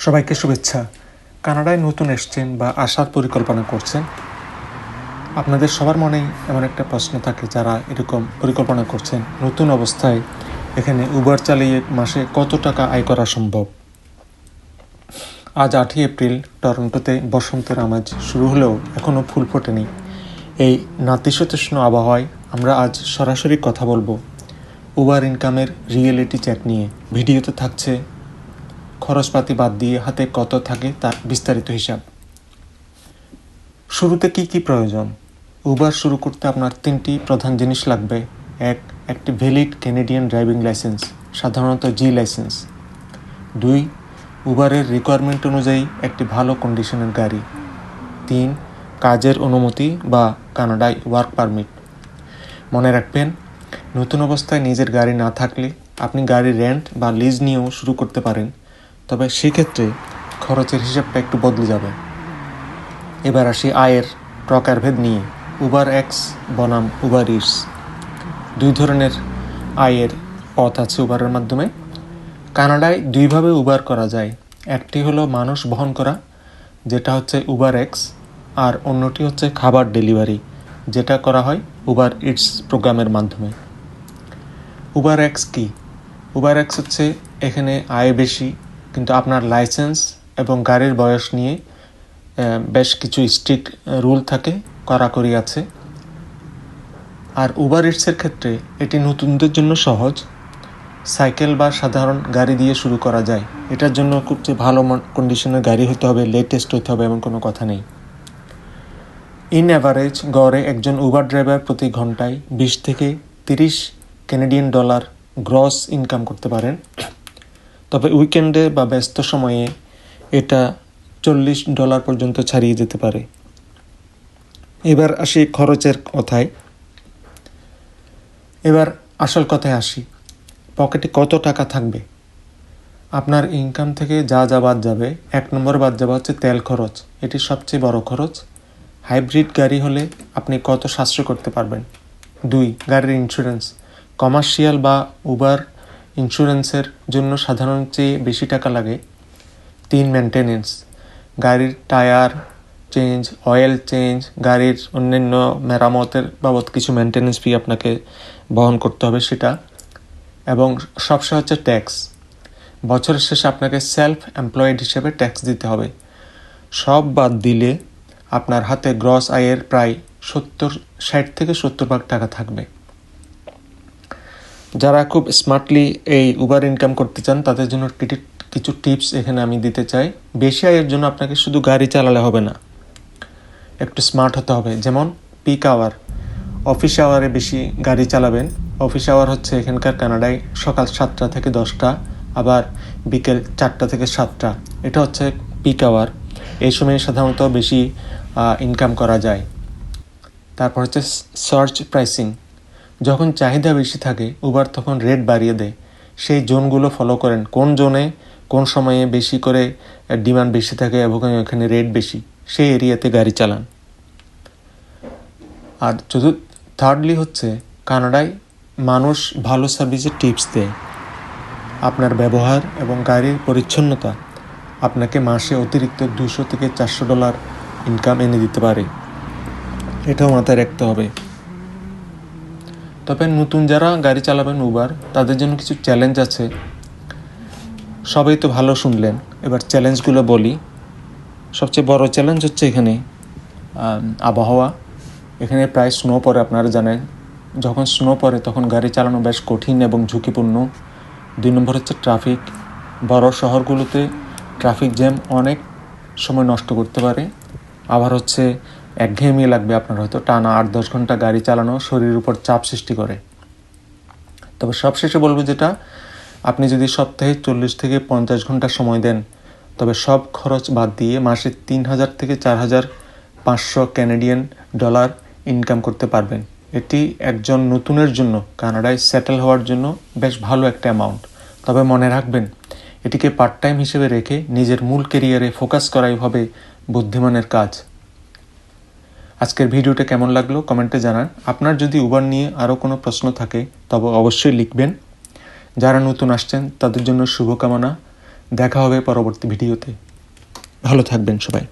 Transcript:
সবাইকে শুভেচ্ছা। কানাডায় নতুন এসছেন বা আসার পরিকল্পনা করছেন, আপনাদের সবার মনেই এমন একটা প্রশ্ন থাকে যারা এরকম পরিকল্পনা করছেন নতুন অবস্থায় এখানে উবার চালিয়ে মাসে কত টাকা আয় করা সম্ভব। আজ 8ই এপ্রিল টরন্টোতে বসন্তের আমেজ শুরু হলেও এখনও ফুল ফোটেনি। এই নাতিশীতোষ্ণ আবহাওয়ায় আমরা আজ সরাসরি কথা বলবো উবার ইনকামের রিয়েলিটি চেক নিয়ে। ভিডিওতে থাকছে খরচপাতি বাদ দিয়ে হাতে কত থাকে তার বিস্তারিত হিসাব। শুরুতে কি প্রয়োজন? উবার শুরু করতে আপনার 3টি প্রধান জিনিস লাগবে। একটি ভ্যালিড ক্যানাডিয়ান ড্রাইভিং লাইসেন্স, সাধারণত জি লাইসেন্স। 2, উবারের রিকোয়ারমেন্ট অনুযায়ী একটি ভালো কন্ডিশনের গাড়ি। 3, কাজের অনুমতি বা কানাডায় ওয়ার্ক পারমিট। মনে রাখবেন, নতুন অবস্থায় নিজের গাড়ি না থাকলে আপনি গাড়ি রেন্ট বা লিজ নিয়েও শুরু করতে পারেন, তবে সেক্ষেত্রে খরচের হিসাবটা একটু বদলে যাবে। এবার আসি আয়ের প্রকারভেদ নিয়ে। উবার এক্স বনাম উবার ইটস, 2 ধরনের আয়ের পথ আছে উবারের মাধ্যমে। কানাডায় 2ভাবে উবার করা যায়। একটি হলো মানুষ বহন করা, যেটা হচ্ছে উবার এক্স, আর অন্যটি হচ্ছে খাবার ডেলিভারি, যেটা করা হয় উবার ইটস প্রোগ্রামের মাধ্যমে। উবার এক্স কি? উবার এক্স হচ্ছে এখানে আয় বেশি, কিন্তু আপনার লাইসেন্স এবং গাড়ির বয়স নিয়ে বেশ কিছু স্ট্রিক্ট রুল থাকে, কড়াকড়ি আছে। আর উবার ইটসের ক্ষেত্রে এটি নতুনদের জন্য সহজ। সাইকেল বা সাধারণ গাড়ি দিয়ে শুরু করা যায়। এটার জন্য খুব যে ভালো কন্ডিশনের গাড়ি হতে হবে, লেটেস্ট হতে হবে এমন কোনো কথা নেই। ইন অ্যাভারেজ গড়ে একজন উবার ড্রাইভার প্রতি ঘন্টায় 20 থেকে 30 ক্যানাডিয়ান ডলার গ্রস ইনকাম করতে পারেন, তবে উইকেন্ডে বা ব্যস্ত সময়ে এটা $40 পর্যন্ত ছাড়িয়ে যেতে পারে। এবার আসি খরচের কথায়। এবার আসল কথায় আসি, পকেটে কত টাকা থাকবে। আপনার ইনকাম থেকে যা বাদ যাবে, 1 নম্বর বাদ যাবে হচ্ছে তেল খরচ। এটি সবচেয়ে বড় খরচ। হাইব্রিড গাড়ি হলে আপনি কত সাশ্রয় করতে পারবেন। 2, গাড়ির ইন্স্যুরেন্স। কমার্শিয়াল বা উবার ইন্স্যুরেন্সের জন্য সাধারণ চেয়ে বেশি টাকা লাগে। 3, মেনটেনেন্স। গাড়ির টায়ার চেঞ্জ, অয়েল চেঞ্জ, গাড়ির অন্যান্য মেরামতের বাবদ কিছু মেনটেনেন্স ফি আপনাকে বহন করতে হবে সেটা। এবং সবসময় হচ্ছে ট্যাক্স। বছরের শেষে আপনাকে সেলফ এমপ্লয়েড হিসেবে ট্যাক্স দিতে হবে। সব বাদ দিলে আপনার হাতে গ্রস আয়ের প্রায় 60 থেকে 70 ভাগ টাকা থাকবে। যারা খুব স্মার্টলি এই উবার ইনকাম করতে চান তাদের জন্য কিছু টিপস এখানে আমি দিতে চাই। বেশি আয়ের জন্য আপনাকে শুধু গাড়ি চালালে হবে না, একটু স্মার্ট হতে হবে। যেমন পিক আওয়ার, অফিস আওয়ারে বেশি গাড়ি চালাবেন। অফিস আওয়ার হচ্ছে এখানকার কানাডায় সকাল 7টা থেকে 10টা, আবার বিকেল 4টা থেকে 7টা। এটা হচ্ছে পিক আওয়ার। এই সময়ে সাধারণত বেশি ইনকাম করা যায়। তারপর হচ্ছে সার্চ প্রাইসিং। যখন চাহিদা বেশি থাকে উবার তখন রেট বাড়িয়ে দেয়। সেই জোনগুলো ফলো করেন, কোন জোনে কোন সময়ে বেশি করে ডিমান্ড বেশি থাকে এবং এখানে রেট বেশি, সেই এরিয়াতে গাড়ি চালান। আর থার্ডলি হচ্ছে কানাডায় মানুষ ভালো সার্ভিসের টিপস দেয়। আপনার ব্যবহার এবং গাড়ির পরিচ্ছন্নতা আপনাকে মাসে অতিরিক্ত $200 থেকে $400 ইনকাম এনে দিতে পারে। এটাও মাথায় রাখতে হবে। তবে নতুন যারা গাড়ি চালাবেন উবার, তাদের জন্য কিছু চ্যালেঞ্জ আছে। সবাই তো ভালো শুনলেন, এবার চ্যালেঞ্জগুলো বলি। সবচেয়ে বড় চ্যালেঞ্জ হচ্ছে এখানে আবহাওয়া। এখানে প্রায় স্নো পড়ে, আপনারা জানেন। যখন স্নো পড়ে তখন গাড়ি চালানো বেশ কঠিন এবং ঝুঁকিপূর্ণ। 2 নম্বর হচ্ছে ট্রাফিক। বড় শহরগুলোতে ট্রাফিক জ্যাম অনেক সময় নষ্ট করতে পারে। আবার হচ্ছে একঘেয়েমি লাগবে আপনার, হয়তো টানা 8-10 ঘন্টা গাড়ি চালানো শরীরের উপর চাপ সৃষ্টি করে। তবে সবশেষে বলবো যেটা, আপনি যদি সপ্তাহে 40 থেকে 50 ঘন্টা সময় দেন, তবে সব খরচ বাদ দিয়ে মাসে 3000 থেকে 4500 ক্যানাডিয়ান ডলার ইনকাম করতে পারবেন। এটি একজন নতুনের জন্য কানাডায় সেটেল হওয়ার জন্য বেশ ভালো একটা অ্যামাউন্ট। তবে মনে রাখবেন, এটিকে পার্ট টাইম হিসেবে রেখে নিজের মূল ক্যারিয়ারে ফোকাস করাই হবে বুদ্ধিমানের কাজ। আজকের ভিডিওটা কেমন লাগলো কমেন্টে জানান। আপনার যদি উবার নিয়ে আরও কোনো প্রশ্ন থাকে তবে অবশ্যই লিখবেন। যারা নতুন আসছেন তাদের জন্য শুভকামনা। দেখা হবে পরবর্তী ভিডিওতে। ভালো থাকবেন সবাই।